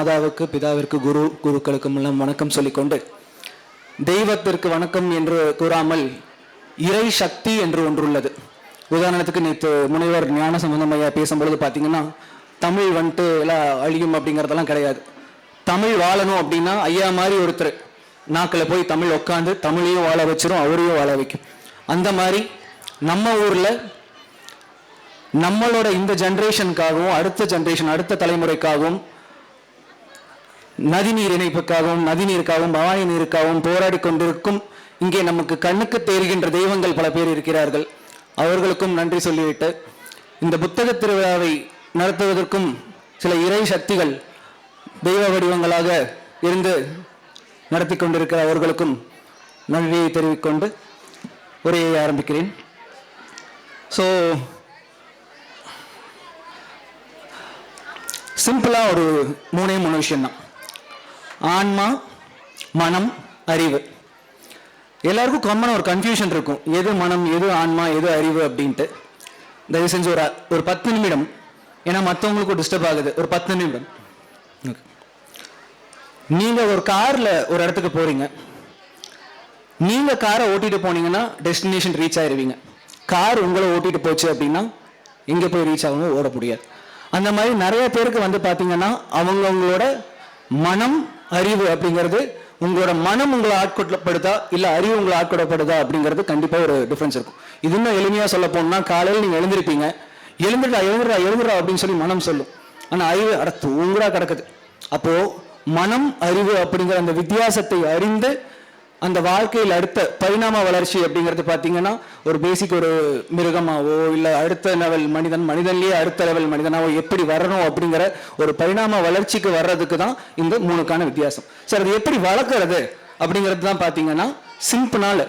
மாதாவுக்கு பிதாவிற்கு குருக்களுக்கும் எல்லாம் வணக்கம் சொல்லிக்கொண்டு, தெய்வத்திற்கு வணக்கம் என்று கூறாமல் இறை சக்தி என்று ஒன்றுள்ளது. உதாரணத்துக்கு நேற்று முனைவர் ஞான சம்பந்தமையா பேசும்பொழுது பார்த்தீங்கன்னா, தமிழ் வந்துட்டு எல்லாம் அழியும் அப்படிங்கிறதெல்லாம் கிடையாது. தமிழ் வாழணும் அப்படின்னா ஐயா மாதிரி ஒருத்தர் நாக்கில் போய் தமிழ் உட்காந்து தமிழையும் வாழ வச்சிரும், அவரையும் வாழ வைக்கும். அந்த மாதிரி நம்ம ஊரில் நம்மளோட இந்த ஜென்ரேஷனுக்காகவும் அடுத்த ஜென்ரேஷன் அடுத்த தலைமுறைக்காகவும் நதிநீர் இணைப்புக்காகவும் நதிநீருக்காகவும் பவானி நீருக்காகவும் போராடி கொண்டிருக்கும் இங்கே நமக்கு கண்ணுக்கு தெரிகின்ற தெய்வங்கள் பல பேர் இருக்கிறார்கள். அவர்களுக்கும் நன்றி சொல்லிவிட்டு, இந்த புத்தக திருவிழாவை நடத்துவதற்கும் சில இறை சக்திகள் தெய்வ வடிவங்களாக இருந்து நடத்தி கொண்டிருக்கிற அவர்களுக்கும் நன்றியை தெரிவிக்கொண்டு உரையை ஆரம்பிக்கிறேன். ஸோ சிம்பிளா ஒரு மூணு விஷயம் தான். ஆன்மா, மனம், அறிவு. எல்லாருக்கும் காமனாக ஒரு கன்ஃபியூஷன் இருக்கும், எது மனம், எது ஆன்மா, எது அறிவு அப்படின்ட்டு. தயவு செஞ்சு ஒரு 10 நிமிடம், ஏன்னா மற்றவங்களுக்கு டிஸ்டர்ப் ஆகுது, ஒரு 10 நிமிடம். நீங்க ஒரு கார்ல ஒரு இடத்துக்கு போறீங்க. நீங்க காரை ஓட்டிட்டு போனீங்கன்னா டெஸ்டினேஷன் ரீச் ஆயிருவீங்க. கார் உங்களை ஓட்டிட்டு போச்சு அப்படின்னா எங்க போய் ரீச் ஆகணும், ஓட முடியாது. அந்த மாதிரி நிறைய பேருக்கு வந்து பாத்தீங்கன்னா அவங்களோட மனம், அறிவு அப்படிங்கிறது, உங்களோட மனம் உங்களை ஆட்கொள்ளப்படுதா இல்ல அறிவு உங்களை ஆட்கொள்ளப்படுதா அப்படிங்கிறது கண்டிப்பா ஒரு டிஃபரன்ஸ் இருக்கும். இது இன்னும் எளிமையா சொல்ல போனா, காலையில் நீங்க எழுந்திருப்பீங்க, எழுந்துடா அப்படின்னு சொல்லி மனம் சொல்லும். ஆனா அறிவு அடுத்து உங்களா கிடக்குது. அப்போ மனம், அறிவு அப்படிங்கிற அந்த வித்தியாசத்தை அறிந்து அந்த வாழ்க்கையில் அடுத்த பரிணாம வளர்ச்சி அப்படிங்கிறது பார்த்தீங்கன்னா, ஒரு பேசிக் ஒரு மிருகமாவோ இல்லை அடுத்த லெவல் மனிதன்லேயே அடுத்த லெவல் மனிதனாவோ எப்படி வரணும் அப்படிங்கிற ஒரு பரிணாம வளர்ச்சிக்கு வர்றதுக்கு தான் இந்த 3க்கான வித்தியாசம். சார் அது எப்படி வளர்க்கறது அப்படிங்கிறது தான் பார்த்தீங்கன்னா, சிம்பிளான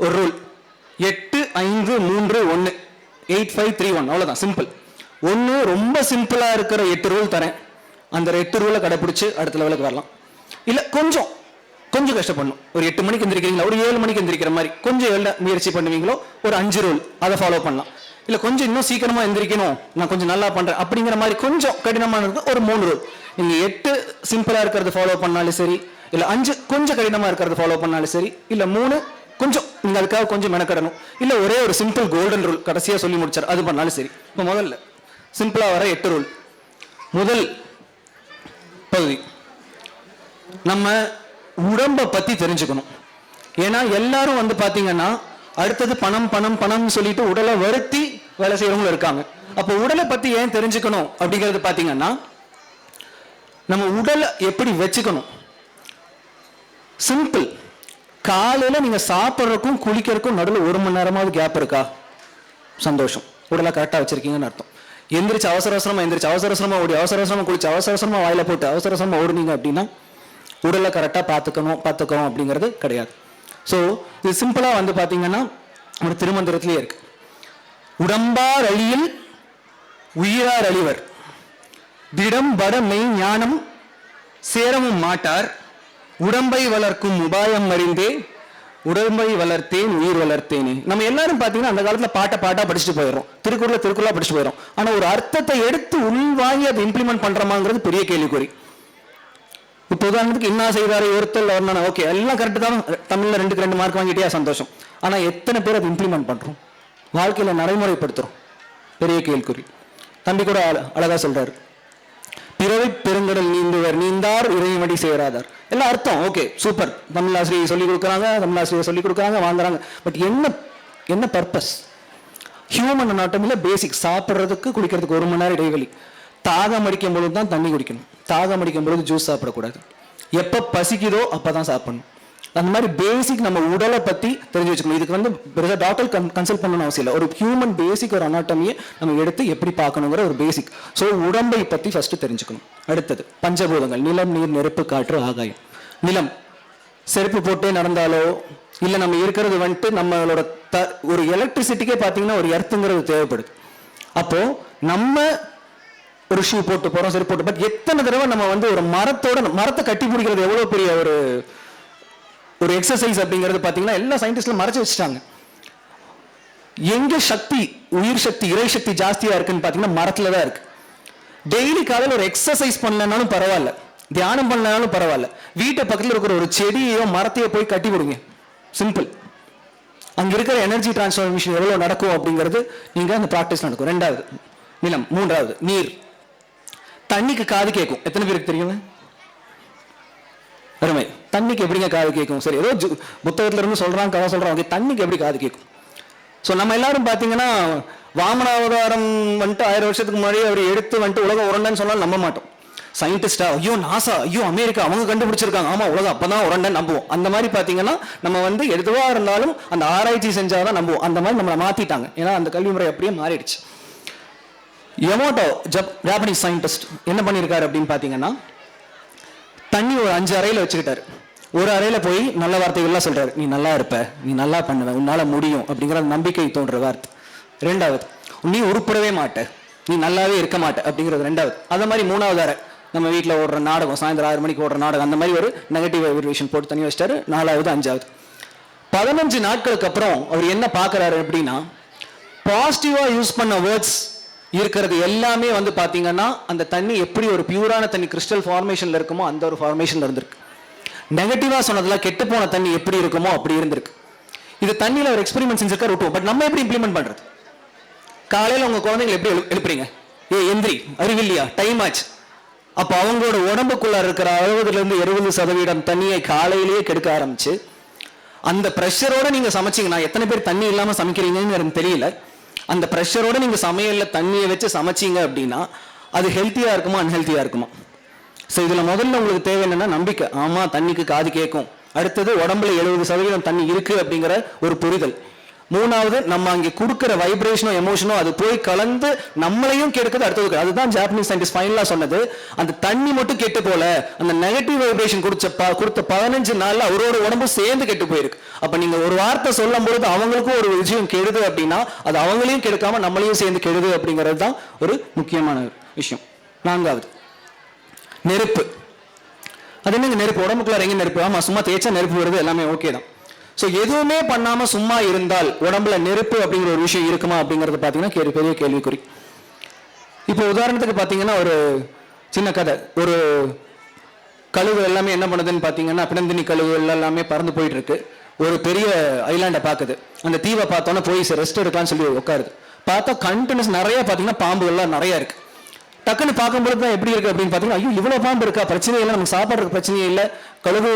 ஒரு ரூல், 8 5 3 1 8 5 3 1 அவ்வளோதான், சிம்பிள். ஒன்று ரொம்ப சிம்பிளாக இருக்கிற 8 ரூல் தரேன், அந்த 8 ரூலை கடைப்பிடிச்சு அடுத்த லெவலுக்கு வரலாம். இல்லை கொஞ்சம் கஷ்டப்படணும், ஒரு 8 மணிக்கு எந்திரிக்கிறீங்களா, ஒரு 7 மணிக்கு எந்திரிக்கிற மாதிரி கொஞ்சம் முயற்சி பண்ணுவீங்களோ ஒரு 5 ரூல் அதை ஃபாலோ பண்ணலாம். இல்லை கொஞ்சம் இன்னும் சீக்கிரமா எந்திரிக்கணும், நான் கொஞ்சம் நல்லா பண்றேன் அப்படிங்கிற மாதிரி கொஞ்சம் கடினமானது ஒரு 3 ரூல். நீங்க 8 சிம்பிளா இருக்கிறது ஃபாலோ பண்ணாலும் சரி, இல்லை 5 கொஞ்சம் கடினமா இருக்கிறது ஃபாலோ பண்ணாலும் சரி, இல்லை 3 கொஞ்சம் நீங்க அதுக்காக கொஞ்சம் மெனக்கடணும், இல்லை ஒரே ஒரு சிம்பிள் கோல்டன் ரூல் கடைசியா சொல்லி முடிச்சார் அது பண்ணாலும் சரி. இப்போ முதல்ல சிம்பிளா வர 8 ரூல். முதல் பகுதி, நம்ம உடம்பை பத்தி தெரிஞ்சுக்கணும். ஏன்னா எல்லாரும் வந்து பாத்தீங்கன்னா அடுத்தது பணம் சொல்லிட்டு உடலை வருத்தி வேலை செய்யறவங்க இருக்காங்க. அப்போ உடலை பத்தி ஏன் தெரிஞ்சுக்கணும் அப்படிங்கிறது பாத்தீங்கன்னா, நம்ம உடலை எப்படி வச்சுக்கணும். சிம்பிள், காலையில நீங்க சாப்பிட்றதுக்கும் குளிக்கிறதுக்கும் நடுவில் 1 மணி நேரமாவது கேப் இருக்கா? சந்தோஷம், உடலை கரெக்டா வச்சிருக்கீங்கன்னு அர்த்தம். எந்திரிச்சு அவசரமா ஓடி அவசரமா குளிச்சு அவசரமா வாயில போட்டு அவசரமா ஓடுனீங்க அப்படின்னா உடலை கரெக்டாக பார்த்துக்கணும் அப்படிங்கிறது கிடையாது. ஸோ இது சிம்பிளாக வந்து பார்த்தீங்கன்னா ஒரு திருமந்திரத்திலே இருக்கு. உடம்பார் அழியில் உயிரார் அழிவர், திடம் பட மெய் ஞானம் சேரவும் மாட்டார், உடம்பை வளர்க்கும் உபாயம் அறிந்தே உடம்பை வளர்த்தேன் உயிர் வளர்த்தேனே. நம்ம எல்லாரும் பார்த்தீங்கன்னா அந்த காலத்தில் பாட்டா படிச்சுட்டு போயிடும், திருக்குறளா படிச்சுட்டு போயிடும். ஆனால் ஒரு அர்த்தத்தை எடுத்து உள்வாங்கி அதை இம்ப்ளிமெண்ட் பண்றோமாங்கிறது பெரிய கேள்விக்குறி. இப்போ உதாரணத்துக்கு இன்னா செய்தாரை ஒருத்தல் வரணும், ஓகே எல்லாம் கரெக்டு தான், தமிழ்ல 2க்கு 2 மார்க் வாங்கிட்டியா சந்தோஷம். ஆனா எத்தனை பேர் அதை இம்ப்ளிமெண்ட் பண்றோம், வாழ்க்கையில நடைமுறைப்படுத்துறோம், பெரிய கேள்விக்குறி. தம்பி கூட அழகா சொல்றாரு, பிறவை பெருங்கடல் நீந்தார் இறைவடி சேராதார். எல்லாம் அர்த்தம் ஓகே சூப்பர், தமிழாசிரியர் சொல்லிக் கொடுக்குறாங்க வாங்குறாங்க. பட் என்ன பர்பஸ்? ஹியூமன் அனாட்டமில பேசிக், சாப்பிட்றதுக்கு குடிக்கிறதுக்கு 1 மணி நேரம் இடைவெளி, தாகம் அடிக்கும் பொழுது தான் தண்ணி குடிக்கணும், தாகம் அடிக்கும் பொழுது ஜூஸ் சாப்பிடக்கூடாது, எப்போ பசிக்குதோ அப்பதான் சாப்பிடணும். அந்த மாதிரி பேசிக் நம்ம உடலை பத்தி தெரிஞ்சு வச்சுக்கணும். இதுக்கு வந்து பெருசாக டாக்டர் கன்சல்ட் பண்ணணும் அவசியம் இல்லை, ஒரு ஹியூமன் பேசிக் ஒரு அனாட்டமியை நம்ம எடுத்து எப்படி பார்க்கணுங்கிற ஒரு பேசிக். ஸோ உடம்பை பத்தி ஃபர்ஸ்ட் தெரிஞ்சுக்கணும். அடுத்தது பஞ்சபூதங்கள், நிலம் நீர் நெருப்பு காற்று ஆகாயம். நிலம், செருப்பு போட்டே நடந்தாலோ இல்லை நம்ம இருக்கிறது வந்துட்டு நம்மளோட ஒரு எலக்ட்ரிசிட்டிக்கே பார்த்தீங்கன்னா ஒரு எர்த்துங்கிறது தேவைப்படுது. அப்போ நம்ம ஒரு ஷூ போட்டு போறோம், சரி போட்டு, பட் எத்தனை தடவை நம்ம வந்து ஒரு மரத்தை கட்டி பிடிக்கிறது எவ்வளவு பெரிய ஒரு எக்ஸசைஸ் அப்படிங்கிறது பாத்தீங்கன்னா எல்லா சயின்டிஸ்ட்லும் மறைச்சு வச்சுட்டாங்க. எங்க சக்தி, உயிர் சக்தி, இறை சக்தி ஜாஸ்தியா இருக்குன்னு பாத்தீங்கன்னா மரத்துல தான் இருக்கு. டெய்லி காலையில் ஒரு எக்ஸசைஸ் பண்ணலனாலும் பரவாயில்ல, தியானம் பண்ணாலும் பரவாயில்ல, வீட்டை பக்கத்தில் இருக்கிற ஒரு செடியோ மரத்தையோ போய் கட்டி கொடுங்க. சிம்பிள். அங்க இருக்கிற எனர்ஜி டிரான்ஸ்ஃபர்மேஷன் எவ்வளவு நடக்கும் அப்படிங்கிறது நீங்க அந்த ப்ராக்டிஸ் நடக்கும். ரெண்டாவது நிலம், மூன்றாவது நீர். தண்ணிக்கு காது கேட்கும். எத்தனை பேருக்கு தெரியுங்க? அருமை. தண்ணிக்கு எப்படிங்க காது கேட்கும்? சரி, ஏதோ புத்தகத்துல இருந்து சொல்றாங்க, கதை சொல்றாங்க, தண்ணிக்கு எப்படி காது கேட்கும்? ஸோ நம்ம எல்லாரும் பார்த்தீங்கன்னா வாமனாவதாரம் வந்துட்டு 1000 வருஷத்துக்கு முன்னாடி அவர் எடுத்து வந்துட்டு உலகம் உரண்டன்னு சொன்னாலும் நம்ப மாட்டோம். சயின்டிஸ்டா, ஐயோ நாசா, ஐயோ அமெரிக்கா, அவங்க கண்டுபிடிச்சிருக்காங்க, ஆமா உலகம் அப்பதான் உரண்டன் நம்புவோம். அந்த மாதிரி பார்த்தீங்கன்னா நம்ம வந்து எதுவா இருந்தாலும் அந்த ஆராய்ச்சி செஞ்சாதான் நம்புவோம். அந்த மாதிரி நம்மளை மாத்திட்டாங்க. ஏன்னா அந்த கல்வி முறை அப்படியே மாறிடுச்சு. யமோட்டோ ஜாப்பனீஸ் சயின்டிஸ்ட் என்ன பண்ணியிருக்காரு அப்படின்னு பார்த்தீங்கன்னா, தண்ணி ஒரு 5 அறையில வச்சுக்கிட்டாரு. ஒரு அறையில போய் நல்ல வார்த்தைகள்லாம் சொல்றாரு. நீ நல்லா இருப்ப, நீ நல்லா பண்ணுவ, உன்னால முடியும் அப்படிங்கிற நம்பிக்கை தோன்ற வார்த்தை. ரெண்டாவது, நீ உருப்படவே மாட்ட, நீ நல்லாவே இருக்க மாட்ட அப்படிங்கிறது ரெண்டாவது. அந்த மாதிரி மூணாவது அறை, நம்ம வீட்டில் ஓடுற நாடகம், சாயந்தரம் 6 மணிக்கு ஓடுற நாடகம், அந்த மாதிரி ஒரு நெகட்டிவ் வைப்ரேஷன் போட்டு தண்ணி வச்சிட்டாரு. 4வது 5வது 15 நாட்களுக்கு அப்புறம் அவர் என்ன பார்க்கறாரு அப்படின்னா, பாசிட்டிவா யூஸ் பண்ண வேர்ட்ஸ் இருக்கிறது எல்லாமே வந்து பாத்தீங்கன்னா அந்த தண்ணி எப்படி ஒரு பியூரான தண்ணி கிறிஸ்டல் ஃபார்மேஷன்ல இருக்குமோ அந்த ஒரு ஃபார்மேஷன்ல இருந்திருக்கு. நெகட்டிவா சொன்னதெல்லாம் கெட்டு போன தண்ணி எப்படி இருக்குமோ அப்படி இருந்திருக்கு. இது தண்ணியில ஒரு எக்ஸ்பெரிமெண்ட் செஞ்சிருக்காரு விட்டுவோம். பட் நம்ம எப்படி இம்ப்ளிமெண்ட் பண்றது? காலையில உங்க குழந்தைங்களை எப்படி எழுப்புறீங்க? எந்திரி, அறிவில்லையா, டைம் ஆச்சு. அப்ப அவங்களோட உடம்புக்குள்ள இருக்கிற 60% தண்ணியை காலையிலேயே கெடுக்க ஆரம்பிச்சு அந்த பிரஷரோட நீங்க சமைச்சீங்கன்னா, எத்தனை பேர் தண்ணி இல்லாம சமைக்கிறீங்கன்னு எனக்கு தெரியல, அந்த பிரஷரோட நீங்க சமையல்ல தண்ணியை வச்சு சமைச்சீங்க அப்படின்னா அது ஹெல்த்தியா இருக்குமா அன்ஹெல்த்தியா இருக்குமா? ஸோ இதுல முதல்ல உங்களுக்கு தேவை என்னன்னா நம்பிக்கை. ஆமா தண்ணிக்கு காது கேட்கும். அடுத்தது உடம்புல 70% தண்ணி இருக்கு அப்படிங்கிற ஒரு புரிதல். மூணாவது, நம்ம அங்கே கொடுக்குற வைப்ரேஷனோ எமோஷனோ அது போய் கலந்து நம்மளையும் கெடுக்குது. அடுத்தது அதுதான் ஜாப்பனீஸ் சயின்டிஸ்ட் ஃபைனலா சொன்னது, அந்த தண்ணி மட்டும் கெட்டு போல, அந்த நெகட்டிவ் வைப்ரேஷன் கொடுத்த 15 நாள்ல அவரோட உடம்பு சேர்ந்து கெட்டு போயிருக்கு. அப்ப நீங்க ஒரு வார்த்தை சொல்லும் பொழுது அவங்களுக்கும் ஒரு விஷயம் கெடுது அப்படின்னா அது அவங்களையும் கெடுக்காம நம்மளையும் சேர்ந்து கெடுது அப்படிங்கிறது தான் ஒரு முக்கியமான விஷயம். 4வது, நெருப்பு. அது என்னங்க நெருப்பு? உடம்புக்குள்ள எங்க நெருப்பு? ஆமா, சும்மா தேய்ச்சா நெருப்பு வருது, எல்லாமே ஓகே தான். ஸோ எதுவுமே பண்ணாம சும்மா இருந்தால் உடம்புல நெருப்பு அப்படிங்கிற ஒரு விஷயம் இருக்குமா அப்படிங்கறது பாத்தீங்கன்னா பெரிய கேள்விக்குறி. இப்போ உதாரணத்துக்கு பாத்தீங்கன்னா ஒரு சின்ன கதை. ஒரு கழுகு எல்லாமே என்ன பண்ணுதுன்னு பாத்தீங்கன்னா, பிணந்தினி கழுகுகள் எல்லாமே பறந்து போயிட்டு இருக்கு. ஒரு பெரிய ஐலாண்டை பாக்குது. அந்த தீவை பார்த்தோன்னா போய் ரெஸ்ட் எடுக்கலாம்னு சொல்லி உட்காருது. பார்த்தா கண்டினியூஸ் நிறைய பாத்தீங்கன்னா பாம்புகள்லாம் நிறைய இருக்கு. டக்குன்னு பார்க்கும்போது தான் எப்படி இருக்கு அப்படின்னு பார்த்தீங்கன்னா, ஐயோ இவ்வளோ பாம்பு இருக்கா, பிரச்சனை இல்லை, நமக்கு சாப்பாடுறதுக்கு பிரச்சனையே இல்லை, கழுகு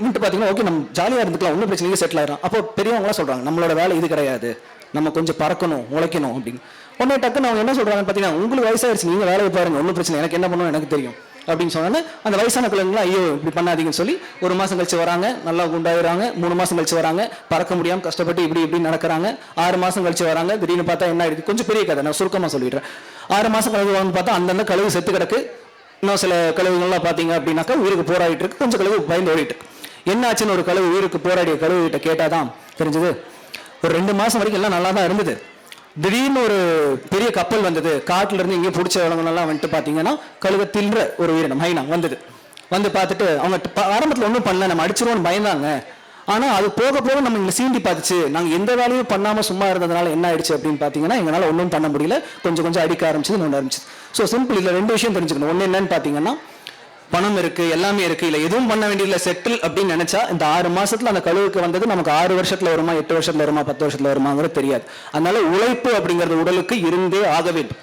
பார்த்தீங்கன்னா ஓகே நம்ம ஜாலியாக இருந்துக்கலாம், ஒன்றும் பிரச்சனையே செட்டில் ஆயிடும். அப்போ பெரியவங்களாம் சொல்கிறாங்க நம்மளோட வேலை இது கிடையாது, நம்ம கொஞ்சம் பறக்கணும் உழைக்கணும் அப்படின்னு. உடனே டக்குன்னு அவங்க என்ன சொல்கிறாங்கன்னு பார்த்தீங்கன்னா, உங்களுக்கு வயசாயிருச்சு, நீங்கள் வேலையை பாருங்க, ஒன்றும் பிரச்சனை, எனக்கு என்ன பண்ணணும் எனக்கு தெரியும் அப்படின்னு சொன்னாங்க. அந்த வயசான குழந்தைங்களாம் ஐயோ இப்படி பண்ணாதீங்கன்னு சொல்லி 1 மாதம் கழிச்சு வராங்க, நல்லா குண்டாயிடுறாங்க. 3 மாதம் கழிச்சு வராங்க, பறக்க முடியாமல் கஷ்டப்பட்டு இப்படி நடக்கிறாங்க. 6 மாதம் கழிச்சு வராங்க, திடீர்னு பார்த்தா என்ன ஆயிடுது, கொஞ்சம் பெரிய கதை நான் சுருக்கமாக சொல்லிடுறேன். 6 மாதம் கழுகு வந்து பார்த்தா அந்தந்த கழுகு செத்து கிடக்கு. இன்னும் சில கழுகுகள்லாம் பார்த்தீங்க அப்படின்னாக்கா உயிருக்கு போராடிட்டு இருக்கு, கொஞ்சம் கழுகு பயந்து ஓடிட்டு இருக்கு. என்ன ஆச்சுன்னு ஒரு கழுகு உயிருக்கு போராடிய கழுகு கிட்ட கேட்டாதான் தெரிஞ்சது. ஒரு 2 மாதம் வரைக்கும் எல்லாம் நல்லா தான் இருந்தது. திடீர்னு ஒரு பெரிய கப்பல் வந்தது, காட்டுல இருந்து இங்கே பிடிச்ச விலங்குலாம் வந்துட்டு பார்த்தீங்கன்னா கழுக தில்ற ஒரு உயிரினம் ஹைனா வந்தது. வந்து பார்த்துட்டு அவங்க ஆரம்பத்தில் ஒன்றும் பண்ணல, நம்ம அடிச்சிருவோம்னு பயந்தாங்க. ஆனா அது போக போக நம்ம இங்க சீண்டி பார்த்துச்சு. நாங்க எந்த வேலையும் பண்ணாம சும்மா இருந்ததுனால என்ன ஆயிடுச்சு அப்படின்னு பாத்தீங்கன்னா, எங்களால ஒன்றும் பண்ண முடியல, கொஞ்சம் அடிக்க ஆரம்பிச்சது, ஒன்று ஆரம்பிச்சு. So simple. இதுல 2 விஷயம் தெரிஞ்சுக்கணும். ஒன்று என்னன்னு பாத்தீங்கன்னா, பணம் இருக்கு, எல்லாமே இருக்கு, இல்ல எதுவும் பண்ண வேண்டியதில்ல, செட்டில் அப்படின்னு நினைச்சா இந்த 6 மாசத்துல அந்த கழுவுக்கு வந்தது நமக்கு 6 வருஷத்துல வருமா, 8 வருஷத்துல வருமா, 10 வருஷத்துல வருமாங்கிறது தெரியாது. அதனால உழைப்பு அப்படிங்கிறது உடலுக்கு இருந்தே ஆக வேண்டும்.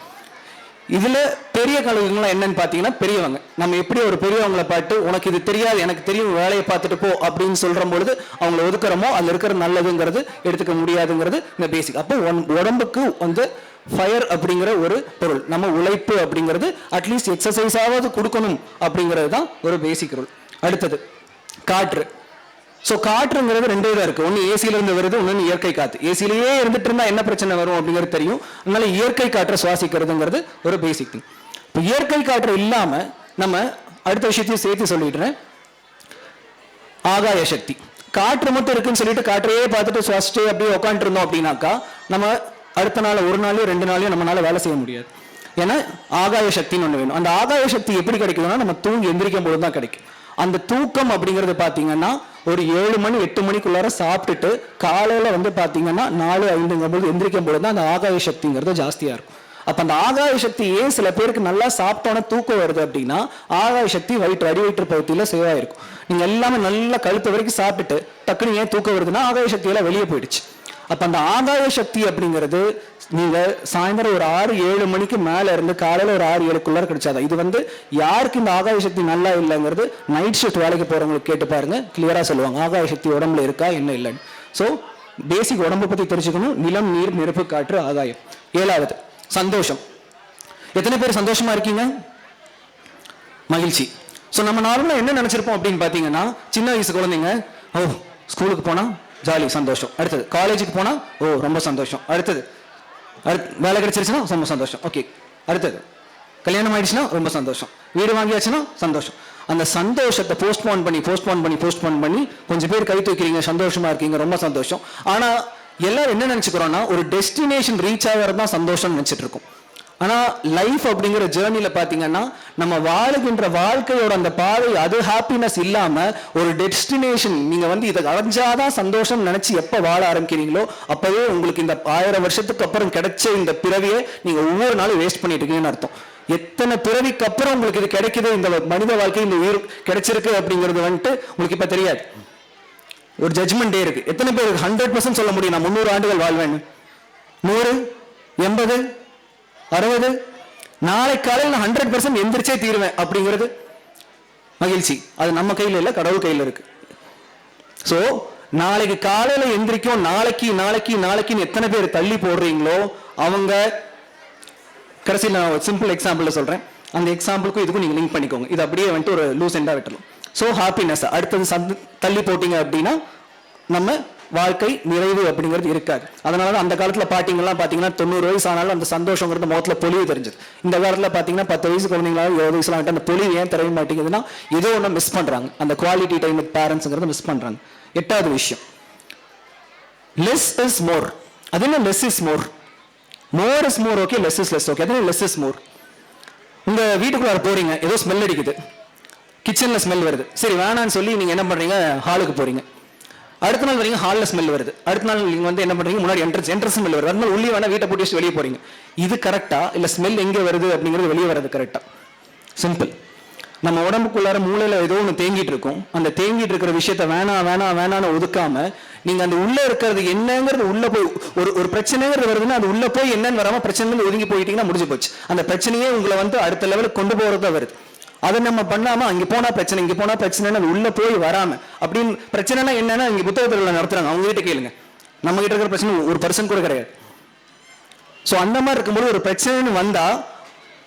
இதுல பெரிய கழுகுகள்லாம் என்னன்னு பாத்தீங்கன்னா, பெரியவங்க. நம்ம எப்படி ஒரு பெரியவங்களை பார்த்து உனக்கு இது தெரியாது எனக்கு தெரியும் வேலையை பார்த்துட்டு போ அப்படின்னு சொல்ற பொழுது அவங்களை ஒதுக்குறமோ அதுல இருக்கிற நல்லதுங்கிறது எடுத்துக்க முடியாதுங்கிறது இந்த பேசிக். அப்போ உடம்புக்கு வந்து ஃபயர் அப்படிங்கிற ஒரு பொருள், நம்ம உழைப்பு அப்படிங்கிறது அட்லீஸ்ட் எக்ஸசைஸாவது கொடுக்கணும் அப்படிங்கிறது தான் ஒரு பேசிக் ரூல். அடுத்தது காற்று. ஸோ காற்றுங்கிறது 2 இதாக இருக்கு. ஒன்று ஏசியில இருந்து வருது, ஒன்று இயற்கை காற்று. ஏசிலேயே இருந்துட்டு இருந்தா என்ன பிரச்சனை வரும் அப்படிங்கிறது தெரியும். அதனால இயற்கை காற்றை சுவாசிக்கிறதுங்கிறது ஒரு பேசிக் திங். இப்போ இயற்கை காற்று இல்லாம நம்ம அடுத்த விஷயத்தையும் சேர்த்து சொல்லிடுறேன். ஆகாய சக்தி. காற்று மட்டும் இருக்குன்னு சொல்லிட்டு காற்றையே பார்த்துட்டு சுவாசிச்சு அப்படியே உட்காந்துட்டு இருந்தோம் அப்படின்னாக்கா நம்ம அடுத்த நாள் 1 நாளையோ 2 நாளையோ நம்மளால வேலை செய்ய முடியாது. ஏன்னா ஆகாய சக்தின்னு ஒன்று வேணும். அந்த ஆகாய சக்தி எப்படி கிடைக்குதுன்னா நம்ம தூங்கி எந்திரிக்கும் பொழுது தான் கிடைக்கும். அந்த தூக்கம் அப்படிங்கிறது பாத்தீங்கன்னா ஒரு 7 மணி 8 மணிக்குள்ளார சாப்பிட்டுட்டு காலையில வந்து பாத்தீங்கன்னா 4-5 எந்திரிக்கும் பொழுது தான் அந்த ஆகாய சக்திங்கிறது ஜாஸ்தியா இருக்கும். அப்ப அந்த ஆகாய சக்தி ஏன் சில பேருக்கு நல்லா சாப்பிட்டோன்னா தூக்கம் வருது அப்படின்னா, ஆகாய சக்தி அடிவயிற்று பகுதியில சேவா இருக்கும். நீங்க எல்லாமே நல்லா கழுத்து வரைக்கும் சாப்பிட்டுட்டு டக்குனு ஏன் தூக்கம் வருதுன்னா ஆகாய சக்தி எல்லாம் வெளியே போயிடுச்சு. அப்ப அந்த ஆகாய சக்தி அப்படிங்கிறது நீங்க சாயந்தரம் ஒரு 6-7 மணிக்கு மேல இருந்து காலையில ஒரு 6-7க்குள்ளார கிடைச்சாதான். இது யாருக்கு இந்த ஆகாய சக்தி நல்லா இல்லைங்கிறது நைட் ஷிஃப்ட் வேலைக்கு போறவங்களுக்கு கேட்டு பாருங்க, கிளியரா சொல்லுவாங்க ஆகாய சக்தி உடம்புல இருக்கா என்ன இல்லைன்னு. ஸோ பேசிக் உடம்பை பத்தி தெரிஞ்சுக்கணும். நிலம், நீர், நெருப்பு, காற்று, ஆகாயம். 7வது சந்தோஷம். எத்தனை பேர் சந்தோஷமா இருக்கீங்க? மகிழ்ச்சி. ஸோ நம்ம நார்மலா என்ன நினைச்சிருப்போம் அப்படின்னு பாத்தீங்கன்னா, சின்ன வயசு குழந்தைங்க ஸ்கூலுக்கு போனா ஜாலி சந்தோஷம், அடுத்தது காலேஜுக்கு போனா ரொம்ப சந்தோஷம், அடுத்தது வேலை கிடைச்சிருச்சுன்னா ரொம்ப சந்தோஷம், ஓகே, அடுத்தது கல்யாணம் ஆயிடுச்சுன்னா ரொம்ப சந்தோஷம், வீடு வாங்கியாச்சுன்னா சந்தோஷம். அந்த சந்தோஷத்தை போஸ்ட்போன் பண்ணி கொஞ்சம் பேர் கை தூக்கிறீங்க, சந்தோஷமா இருக்கீங்க, ரொம்ப சந்தோஷம். ஆனா எல்லாரும் என்ன நினைச்சுக்கிறோம்னா, ஒரு டெஸ்டினேஷன் ரீச் ஆகிறது தான் சந்தோஷம் நினைச்சிட்டு இருக்கோம். ஆனா லைஃப் அப்படிங்கிற ஜேர்னில பாத்தீங்கன்னா, நம்ம வாழுகின்ற வாழ்க்கையோட அந்த பாதை அது ஹாப்பினஸ் இல்லாம ஒரு டெஸ்டினேஷன், நீங்க இதை அடைஞ்சாதான் சந்தோஷம் நினைச்சு எப்ப வாழ ஆரம்பிக்கிறீங்களோ அப்பவே உங்களுக்கு இந்த 1000 வருஷத்துக்கு அப்புறம் கிடைச்ச இந்த பிறவியை நீங்க ஒவ்வொரு நாளும் வேஸ்ட் பண்ணிட்டு இருக்கீங்கன்னு அர்த்தம். எத்தனை பிறவிக்கு அப்புறம் உங்களுக்கு இது கிடைக்குது, இந்த மனித வாழ்க்கை இந்த உயிர் கிடைச்சிருக்கு அப்படிங்கிறது உங்களுக்கு இப்ப தெரியாது. ஒரு ஜட்ஜ்மெண்ட் டே இருக்கு. எத்தனை பேருக்கு 100% சொல்ல முடியும் நான் 300 ஆண்டுகள் வாழ்வேன்னு? 100, 80, 60? நாளை காலையில் நான் 100% எந்திரிச்சே தீருவேன் அப்படிங்கிறது மகிழ்ச்சி. அது நம்ம கையில் இல்லை, கடவுள் கையில் இருக்கு. சோ நாளைக்கு காலையில எந்திரிக்கும், நாளைக்கு எத்தனை பேர் தள்ளி போடுறீங்களோ அவங்க கடைசியில் நான் சிம்பிள் எக்ஸாம்பிள் சொல்றேன். அந்த எக்ஸாம்பிளுக்கும் இதுக்கும் நீங்க லிங்க் பண்ணிக்கோங்க. இது அப்படியே ஒரு லூஸ் எண்டா விட்டலாம். ஸோ ஹாப்பினஸ் அடுத்தது தள்ளி போட்டீங்க அப்படின்னா நம்ம வாழ்க்கை நிறைவு அப்படிங்கிறது இருக்காது. அதனாலதான் அந்த காலத்துல பாட்டிங்கெல்லாம் பாத்தீங்கன்னா 90 வயசு ஆனாலும் அந்த சந்தோஷங்கிறது முகத்துல பொலிவு தெரிஞ்சது. இந்த காலத்துல பாத்தீங்கன்னா 10 வயசு குழந்தைங்களாலும் 20 வயசுல அந்த பொலிவு ஏன் தெரிய மாட்டேங்குதுன்னா ஏதோ ஒன்று மிஸ் பண்றாங்க. அந்த குவாலிட்டி டைம் வித் பேரண்ட்ஸ்ங்கிறத மிஸ் பண்றாங்க. 8வது விஷயம், லெஸ் இஸ் மோர். அது என்ன less is more? More is more okay, less is less okay. அது லெஸ் இஸ் மோர். உங்க வீட்டுக்குள்ள போறீங்க, ஏதோ ஸ்மெல் அடிக்குது, கிச்சன்ல ஸ்மெல் வருது, சரி வேணான்னு சொல்லி நீங்க என்ன பண்றீங்க, ஹாலுக்கு போறீங்க. அடுத்த நாள் வரீங்க, ஹாலில் ஸ்மெல் வருது. அடுத்த நாள் நீங்க என்ன பண்றீங்க, முன்னாடி என்ட்ரன்ஸ் ஸ்மெல் வருது. அதனால உள்ளே வேணா வீட்டை போட்டு வெளியே போறீங்க. இது கரெக்டா இல்ல ஸ்மெல் எங்க வருது அப்படிங்கிறது வெளியே வர்றது கரெக்டா? சிம்பிள். நம்ம உடம்புக்குள்ளார மூளையில ஏதோ ஒன்று தேங்கிட்டு இருக்கும். அந்த தேங்கிட்டு இருக்கிற விஷயத்த வேணான்னு ஒதுக்காம நீங்க அந்த உள்ள இருக்கிறது என்னங்கிறது உள்ள போய் ஒரு பிரச்சனைங்கிறது வருதுன்னா அது உள்ள போய் என்னன்னு வராம பிரச்சனை ஒதுங்கி போயிட்டீங்கன்னா முடிஞ்சு போச்சு. அந்த பிரச்சனையே உங்களை அடுத்த லெவலுக்கு கொண்டு போறதா வருது. அதை நம்ம பண்ணாம அங்க போனா பிரச்சனை, இங்க போனா பிரச்சனை, அது உள்ள போய் வராம அப்படின்னு பிரச்சனைனா என்னன்னா இங்க புத்தகத்துல நடத்துறாங்க, அவங்க கிட்ட கேளுங்க. நம்ம கிட்ட இருக்கிற பிரச்சனை ஒரு பர்சன் கூட கிடையாது. சோ அந்த மாதிரி இருக்கும்போது ஒரு பிரச்சனைன்னு வந்தா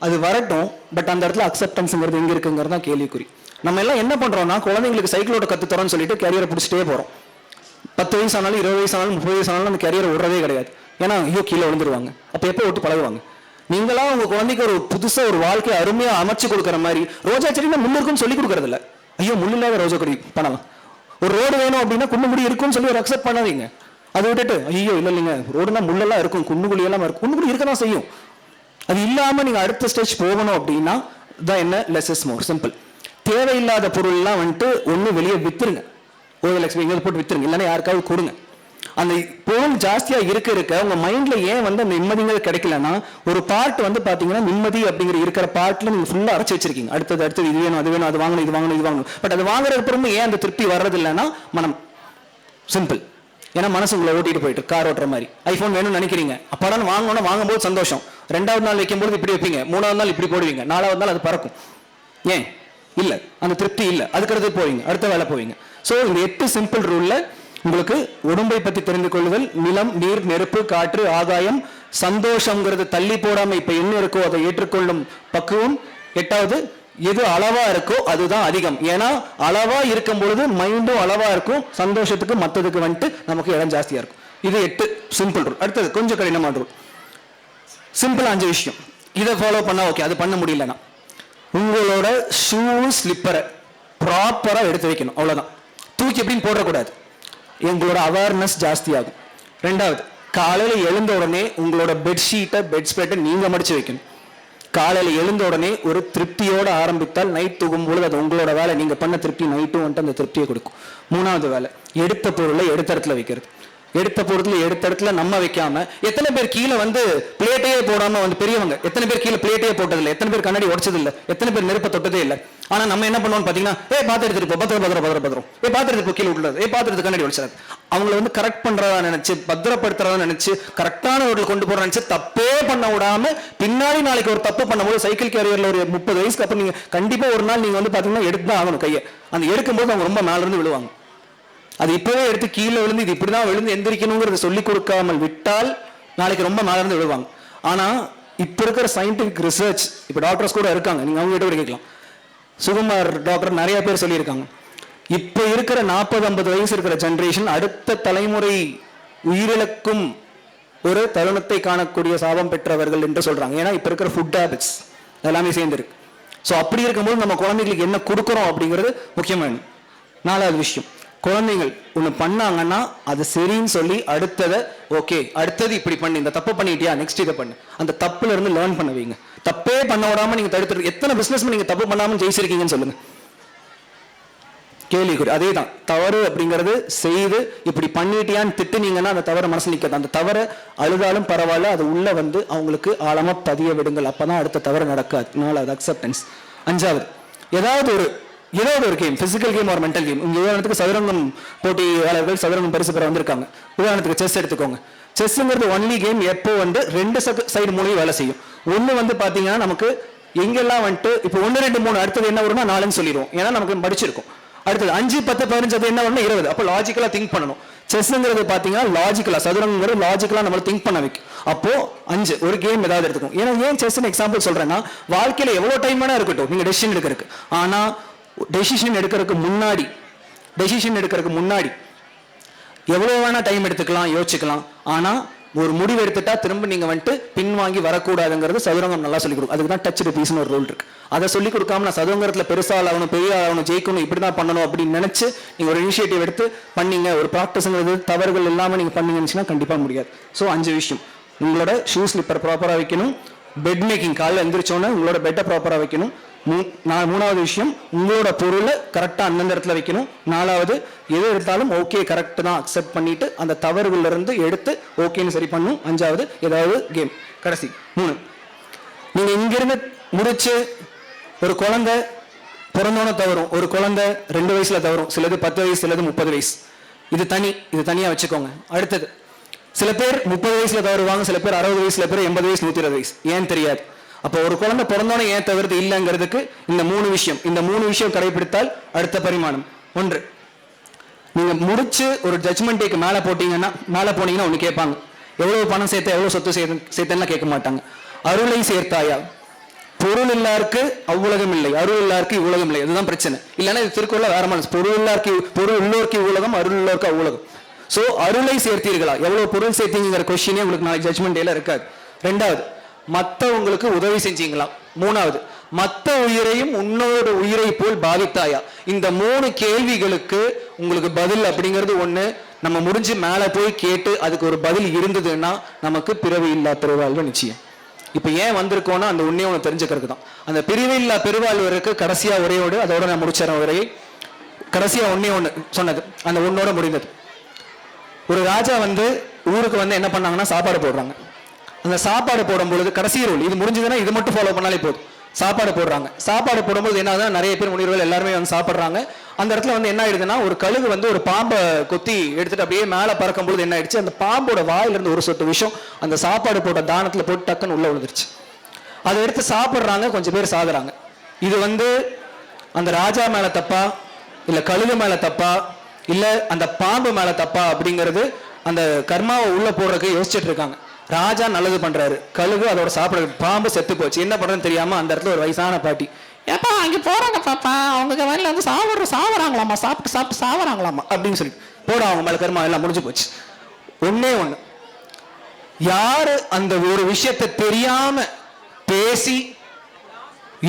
அது வரட்டும், பட் அந்த இடத்துல அக்செப்டன்ஸ்ங்கிறது எங்க இருக்குங்கிறது தான் கேள்விக்குறி. நம்ம எல்லாம் என்ன பண்றோம்னா, குழந்தைங்களுக்கு சைக்கிளோட கத்து தரோம்னு சொல்லிட்டு கேரியரை பிடிச்சிட்டே போறோம். 10 வயசு ஆனாலும் 20 வயசு ஆனாலும் 30 வயசு ஆனாலும் அந்த கேரியரை விடுறதே கிடையாது. ஏன்னா ஐயோ கீழே விழுந்துருவாங்க. அப்ப எப்போ விட்டு பழகுவாங்க? நீங்களா உங்க குழந்தைக்கு ஒரு புதுசா ஒரு வாழ்க்கையை அருமையா அமைச்சு கொடுக்குற மாதிரி ரோஜா செடினா முள்ளு இருக்குன்னு சொல்லி கொடுக்கறது இல்ல. ஐயோ முள்ளு இல்லாத ரோஜா கொடி பண்ணலாம். ஒரு ரோடு வேணும் அப்படின்னா குண்டு முடி இருக்குன்னு சொல்லி ஒரு அக்செப்ட் பண்ணாதீங்க. அதை விட்டுட்டு ஐயோ இல்ல இல்லைங்க ரோடுனா முள்ளெல்லாம் இருக்கும், குண்டுகுழி எல்லாம் இருக்கும். குண்டுகுழி இருக்கதான் செய்யும். அது இல்லாம நீங்க அடுத்த ஸ்டேஜ் போகணும் அப்படின்னா தான் என்ன, லெஸ் இஸ் மோர். சிம்பிள். தேவையில்லாத பொருள் எல்லாம் ஒண்ணு வெளியே வித்துருங்க, எங்களுக்கு போட்டு வித்துருங்க, இல்லைன்னா யாருக்காவது கொடுங்க. அந்த பொருள் ஜாஸ்தியா இருக்க உங்க மைண்ட்ல ஏன் அந்த நிம்மதிங்கிறது கிடைக்கலன்னா, ஒரு பார்ட் பாத்தீங்கன்னா நிம்மதி அப்படிங்கிற இருக்கிற பார்ட்ல நீங்க ஃபுல்லா அரைச்சு வச்சிருக்கீங்க. அடுத்தது இது வேணும், அது வேணும், அது வாங்கணும், இது வாங்கணும், இது வாங்கணும். பட் அது வாங்குறது அப்புறமே ஏன் அந்த திருப்தி வர்றது இல்லைன்னா மனம். சிம்பிள். ஏன்னா மனசு உங்களை ஓட்டிட்டு போயிட்டு கார் ஓட்டுற மாதிரி. ஐபோன் வேணும்னு நினைக்கிறீங்க, அப்பதான் வாங்கணும், வாங்கும்போது சந்தோஷம். 2வது நாள் வைக்கும்போது இப்படி வைப்பீங்க, 3வது நாள் இப்படி போடுவீங்க, 4வது நாள் அது பறக்கும். ஏன் இல்ல, அந்த திருப்தி இல்ல, அதுக்கு போவீங்க, அடுத்த வேலை போவீங்க. சோ இந்த 8 சிம்பிள் ரூல்ல உங்களுக்கு உடம்பை பத்தி தெரிந்து கொள்ளுதல், நிலம், நீர், நெருப்பு, காற்று, ஆகாயம், சந்தோஷங்கிறது தள்ளி போடாம இப்ப என்ன இருக்கோ அதை ஏற்றுக்கொள்ளும் பக்குவம். 8வது, எது அளவா இருக்கோ அதுதான் அதிகம். ஏன்னா அளவா இருக்கும் பொழுது மைண்டும் அளவா இருக்கும், சந்தோஷத்துக்கு மற்றதுக்கு நமக்கு இடம் ஜாஸ்தியா இருக்கும். இது 8 சிம்பிள் ரூல். அடுத்தது கொஞ்சம் கடினமான ரூல். சிம்பிள் 5 விஷயம். இதை ஃபாலோ பண்ணா ஓகே, அது பண்ண முடியலன்னா உங்களோட ஷூ ஸ்லிப்பரை ப்ராப்பரா எடுத்து வைக்கணும். அவ்வளவுதான். தூக்கி எப்படின்னு போடக்கூடாது. உங்களோட அவேர்னஸ் ஜாஸ்தி ஆகும். 2வது, காலையில எழுந்த உடனே உங்களோட பெட்ஷீட்டை பெட்ஸ்பெட்டை நீங்க மடிச்சு வைக்கணும். காலையில எழுந்த உடனே ஒரு திருப்தியோட ஆரம்பித்தால் நைட் தூங்கும் பொழுது அது உங்களோட வேலை. நீங்க பண்ண திருப்தி நைட்டும் அந்த திருப்தியை கொடுக்கும். 3வது வேலை, எடுத்த பொருளை எடுத்த இடத்துல வைக்கிறது. எடுத்த பொருட்கள் எடுத்த இடத்துல நம்ம வைக்காம, எத்தனை பேர் கீழே வந்து பிளேட்டையே போடாம வந்து பெரியவங்க எத்தனை பேர் கீழே பிளேட்டையே போட்டதில்லை, எத்தனை பேர் கண்ணாடி உடச்சது இல்லை, எத்தனை பேர் நெருப்ப தொட்டதே இல்லை. ஆனா நம்ம என்ன பண்ணுவோம் பாத்தீங்கன்னா, பாத்து எடுத்துட்டு போ, பத்திரம் பாத்து எடுத்து கீழே விட்டுறது, பாத்து எடுத்து கண்ணாடி உடச்சாது. அவங்களை வந்து கரெக்ட் பண்றதா நினைச்சு, பத்திரப்படுத்துறதா நினைச்சு, கரெக்டான ரோட்ல கொண்டு போற நினைச்சு தப்பே பண்ண விடாம, பின்னாடி நாளைக்கு ஒரு தப்பு பண்ணும்போது சைக்கிள் கேரியர்ல ஒரு 30 வயசுக்கு அப்புறம் நீங்க கண்டிப்பா ஒரு நாள் நீங்க வந்து பாத்தீங்கன்னா எடுத்துதான் ஆகணும் கையை. அந்த எடுக்கும்போது அவங்க ரொம்ப மேல இருந்து விழுவாங்க. அது இப்பவே எடுத்து கீழே விழுந்து இது இப்படிதான் விழுந்து எந்திரிக்கணுங்கிறத சொல்லி கொடுக்காமல் விட்டால் நாளைக்கு ரொம்ப மேல இருந்து விழுவாங்க. ஆனா இப்ப இருக்கிற சயின்டிபிக் ரிசர்ச், இப்ப டாக்டர்ஸ் கூட இருக்காங்க, நீங்க அவங்க கிட்ட கேட்கலாம். சுகுமார் டாக்டர் நிறைய பேர் சொல்லியிருக்காங்க, இப்ப இருக்கிற 40-50 வயசு இருக்கிற ஜெனரேஷன் அடுத்த தலைமுறை உயிரிழக்கும் ஒரு தருணத்தை காணக்கூடிய சாபம் பெற்றவர்கள் என்று சொல்றாங்க. ஏன்னா இப்ப இருக்கிற ஃபுட் ஹேபிட்ஸ் எல்லாமே சேர்ந்து இருக்கு. ஸோ அப்படி இருக்கும்போது நம்ம குழந்தைகளுக்கு என்ன கொடுக்குறோம் அப்படிங்கிறது முக்கியமான. 4வது விஷயம், குழந்தைகள் ஒன்று பண்ணாங்கன்னா அது சரின்னு சொல்லி அடுத்ததை ஓகே அடுத்தது இப்படி பண்ணி இந்த தப்பு பண்ணிட்டியா நெக்ஸ்ட் இதை பண்ணு, அந்த தப்புல இருந்து லேர்ன் பண்ண வைங்க. தப்பே பண்ண விடாம நீங்க தடுத்து எத்தனை பிசினஸ் நீங்க தப்பு பண்ணாம ஜெயிச்சிருக்கீங்கன்னு சொல்லுங்க. கேள்விக்குறி. அதே தான் தவறு அப்படிங்கிறது செய்து இப்படி பண்ணிட்டியான்னு திட்டுனீங்கன்னா அந்த தவறு மனசு நிற்காது. அந்த தவறை அழுதாலும் பரவாயில்ல, அது உள்ள வந்து அவங்களுக்கு ஆழமா பதிய விடுங்கள், அப்பதான் அடுத்த தவறு நடக்காது. 4வது அக்செப்டன்ஸ். 5வது ஏதாவது ஒரு கேம், பிசிக்கல் கேம் ஒரு மென்டல் கேம். உதாரணத்துக்கு சதுரங்கம் போட்டியாளர்கள் சதுரங்கம் பரிசு பெற வந்திருக்காங்க. உதாரணத்துக்கு செஸ் எடுத்துக்கோங்க. செஸ்ங்கிறது ஒன்லி கேம் எப்போ வந்து 2 சைடு மூலையும் வேலை செய்யும். ஒன்று வந்து பாத்தீங்கன்னா நமக்கு எங்கெல்லாம் வந்துட்டு இப்போ 1, 2, 3 அடுத்தது என்ன வரும்னா 4ன்னு சொல்லிடுவோம், ஏன்னா நமக்கு படிச்சிருக்கும். அடுத்தது 5, 10, 15 அது என்ன வரும்னா 20. அப்போ லாஜிக்கலா திங்க் பண்ணணும். செஸ்ங்கிறது பாத்தீங்கன்னா லாஜிக்கலா, சதுரங்கிறது லாஜிக்கலா நம்மள திங்க் பண்ண வைக்கும். அப்போ 5 ஒரு கேம் ஏதாவது எடுத்துக்கும். ஏன்னா ஏன் செஸ் எக்ஸாம்பிள் சொல்றேன்னா, வாழ்க்கையில எவ்வளவு டைம் வேணா இருக்கட்டும் நீங்க டெசிஷன் எடுக்கிறதுக்கு, ஆனா டெசிஷன் எடுக்கிறதுக்கு முன்னாடி எவ்வளவு வேணா டைம் எடுத்துக்கலாம், யோசிச்சுக்கலாம். ஆனா ஒரு முடிவு எடுத்துட்டா திரும்ப நீங்க வந்துட்டு பின்வாங்கி வரக்கூடாதுங்கிறது சதுரங்கம் நல்லா சொல்லிக் கொடுக்கும். அதுக்கு தான் டச் டு பீஸ்னு ஒரு ரூல் இருக்கு. அதை சொல்லிக் கொடுக்காம நான் சதுரங்கத்துல பெருசா ஆகணும், பெரிய ஆகணும், ஜெயிக்கணும், இப்படிதான் பண்ணணும் அப்படின்னு நினைச்சு நீங்க ஒரு இனிஷியேட்டிவ் எடுத்து பண்ணீங்க, ஒரு ப்ராக்டிஸ்ங்கிறது தவறுகள் இல்லாம நீங்க பண்ணீங்கன்னு கண்டிப்பா முடியாது. ஸோ 5 விஷயம், உங்களோட ஷூ ஸ்லிப்பர் ப்ராப்பரா வைக்கணும், பெட் மேக்கிங் காலைல எந்திரிச்சோன்னே உங்களோட பெட்டை ப்ராப்பரா வைக்கணும். 3வது விஷயம், உங்களோட பொருளை கரெக்டா அந்தந்த இடத்துல வைக்கணும். 4வது எது எடுத்தாலும் ஓகே கரெக்ட் தான் அக்செப்ட் பண்ணிட்டு அந்த தவறுகள்ல இருந்து எடுத்து ஓகேன்னு சரி பண்ணும். 5வது ஏதாவது கேம். கடைசி 3, நீங்க இங்கிருந்து முடிச்சு ஒரு குழந்தை பிறந்தோன்னு தவறும், ஒரு குழந்தை 2 வயசுல தவறும், சிலது 10 வயசு, சிலது 30 வயசு. இது தனியா வச்சுக்கோங்க. அடுத்தது சில பேர் 30 வயசுல தவறுவாங்க, சில பேர் 60 வயசு, சில பேர் 80 வயசு, 120 வயசு. ஏன் தெரியாது. அப்போ ஒரு குழந்தை பிறந்தோன்னே ஏன் தவறுது இல்லைங்கிறதுக்கு இந்த 3 விஷயம் கடைபிடித்தால் அடுத்த பரிமாணம். 1, நீங்க முடிச்சு ஒரு ஜட்ஜ்மெண்ட் டேக்கு மேல போனீங்கன்னா ஒண்ணு கேட்பாங்க, எவ்வளவு பணம் சேர்த்த, எவ்வளவு சொத்து சேர்த்தேன்னா கேட்க மாட்டாங்க. அருளை சேர்த்தாயா, பொருள் இல்லாருக்கு அவ்வுலகம் இல்லை, அருள் இல்லாருக்கு இவ்வுலகம் இல்லை. அதுதான் பிரச்சனை. இல்லைன்னா இது திருக்குறள்ல வேற மாதிரி, பொருள் உள்ளோருக்கு இவ்வுலகம், அருள் உள்ளோருக்கு அவ்வுலகம். சோ அருளை சேர்த்தீர்களா, எவ்வளவு பொருள் சேர்த்தீங்கிற கொஸ்டினே உங்களுக்கு நாளைக்கு ஜட்ஜ்மெண்ட் டேல இருக்காது. 2வது, மற்றவங்களுக்கு உதவி செஞ்சீங்களா. 3வது, மற்ற உயிரையும் உன்னோட உயிரை போல் பாவித்தாயா. இந்த 3 கேள்விகளுக்கு உங்களுக்கு பதில் அப்படிங்கிறது ஒண்ணு நம்ம முடிஞ்சு மேல போய் கேட்டு அதுக்கு ஒரு பதில் இருந்ததுன்னா நமக்கு பிறவி இல்லா பெருவாழ்வு நிச்சயம். இப்ப ஏன் வந்திருக்கோம்னா அந்த உண்மையை ஒன்று தெரிஞ்சுக்கிறதுக்கு தான். அந்த பிரிவு இல்லா பெருவாழ்வருக்கு கடைசியா ஒரேயோடு அதோட நான் முடிச்சிடறேன். உரையை கடைசியா ஒண்ணு சொன்னது, அந்த ஒன்னோட முடிந்தது. ஒரு ராஜா வந்து ஊருக்கு வந்து என்ன பண்ணாங்கன்னா சாப்பாடு போடுறாங்க. அந்த சாப்பாடு போடும் பொழுது கடைசி ரூல் இது முடிஞ்சதுன்னா இது மட்டும் ஃபாலோ பண்ணாலே போதும். சாப்பாடு போடுறாங்க. சாப்பாடு போடும்போது என்ன ஆகுதுன்னா நிறைய பேர் முனிவர்கள் எல்லாருமே வந்து சாப்பிட்றாங்க. அந்த இடத்துல வந்து என்ன ஆயிடுதுன்னா ஒரு கழுகு வந்து ஒரு பாம்பை கொத்தி எடுத்துட்டு அப்படியே மேலே பறக்கும் பொழுது என்ன ஆயிடுச்சு, அந்த பாம்போட வாயிலிருந்து ஒரு சொட்டு விஷம் அந்த சாப்பாடு போட்ட தானத்துல போட்டு டக்குன்னு உள்ள விழுந்துருச்சு. அதை எடுத்து சாப்பிட்றாங்க, கொஞ்சம் பேர் சாகுறாங்க. இது வந்து அந்த ராஜா மேல தப்பா, இல்ல கழுகு மேல தப்பா, இல்ல அந்த பாம்பு மேல தப்பா அப்படிங்கிறது அந்த கர்மாவை உள்ள போடுறதுக்கு யோசிச்சுட்டு இருக்காங்க. ராஜா நல்லது பண்றாரு, கழுகு அதோட சாப்பிட, பாம்பு செத்து போச்சு. என்ன பண்றதுன்னு தெரியாம அந்த இடத்துல ஒரு வயசான பாட்டி, ஏப்பா அங்க போறாங்க பாப்பா, அவங்க வயல வந்து சாவறாங்களாமா, சாப்பிட்டு சாவறாங்களாமா அப்படின்னு சொல்லி போட அவங்க மேல கர்மா எல்லாம் முடிஞ்சு போச்சு. ஒண்ணு யாரு அந்த ஒரு விஷயத்தை தெரியாம பேசி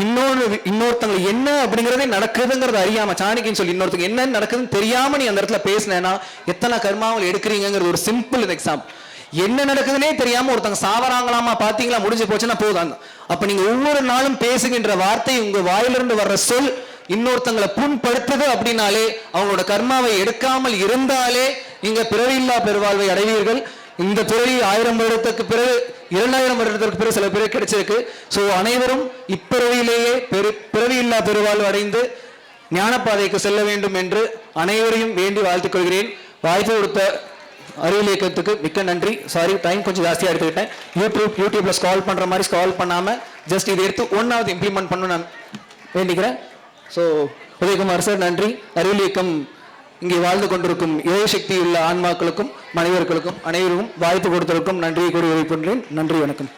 இன்னொருத்தங்க என்ன அப்படிங்கறதே நடக்குதுங்கிறது அறியாம, சாணிக்குன்னு சொல்லி இன்னொருத்தங்க என்ன நடக்குதுன்னு தெரியாம நீ அந்த இடத்துல பேசினேன்னா எத்தனை கர்மாவில் எடுக்கிறீங்கிறது ஒரு சிம்பிள் எக்ஸாம்பிள். என்ன நடக்குதுன்னே தெரியாம ஒருத்தங்க சாவறாங்களாமா பாத்தீங்களா, முடிஞ்சு போச்சுன்னா போதாங்க. அப்ப நீங்க ஒவ்வொரு நாளும் பேசுகின்ற வார்த்தை, உங்க வாயிலிருந்து வர்ற சொல் இன்னொருத்தங்களை புண்படுத்துது அப்படின்னாலே, அவங்களோட கர்மாவை எடுக்காமல் இருந்தாலே இங்க பிறவியில்லா பெருவாழ்வை அடைவீர்கள். இந்த பிறவி 1000 வருடத்துக்கு பிறகு 2000 வருடத்திற்கு பிறகு சில பேர் கிடைச்சிருக்கு. ஸோ அனைவரும் இப்பிறவியிலேயே பிறவியில்லா பெருவாழ்வு அடைந்து ஞானப்பாதைக்கு செல்ல வேண்டும் என்று அனைவரையும் வேண்டி வாழ்த்துக் கொள்கிறேன். வாய்ப்பு கொடுத்த அறிவியல் இயக்கத்துக்கு மிக்க நன்றி. சாரி, டைம் கொஞ்சம் ஜாஸ்தியாக எடுத்துக்கிட்டேன். யூடியூப்ல ஸ்கால் பண்ற மாதிரி ஸ்கால் பண்ணாம ஜஸ்ட் இதை எடுத்து ஒன்னாவது இம்ப்ளிமெண்ட் பண்ணணும் நான் வேண்டிக்கிறேன். ஸோ உதயகுமார் சார் நன்றி. அறிவியல் இயக்கம் இங்கே வாழ்ந்து கொண்டிருக்கும் ஏழு சக்தி உள்ள ஆன்மாக்களுக்கும் மனிதர்களுக்கும் அனைவருக்கும் வாய்ப்பு கொடுத்ததற்கும் நன்றியை கூறி வைக்கின்றேன். நன்றி, வணக்கம்.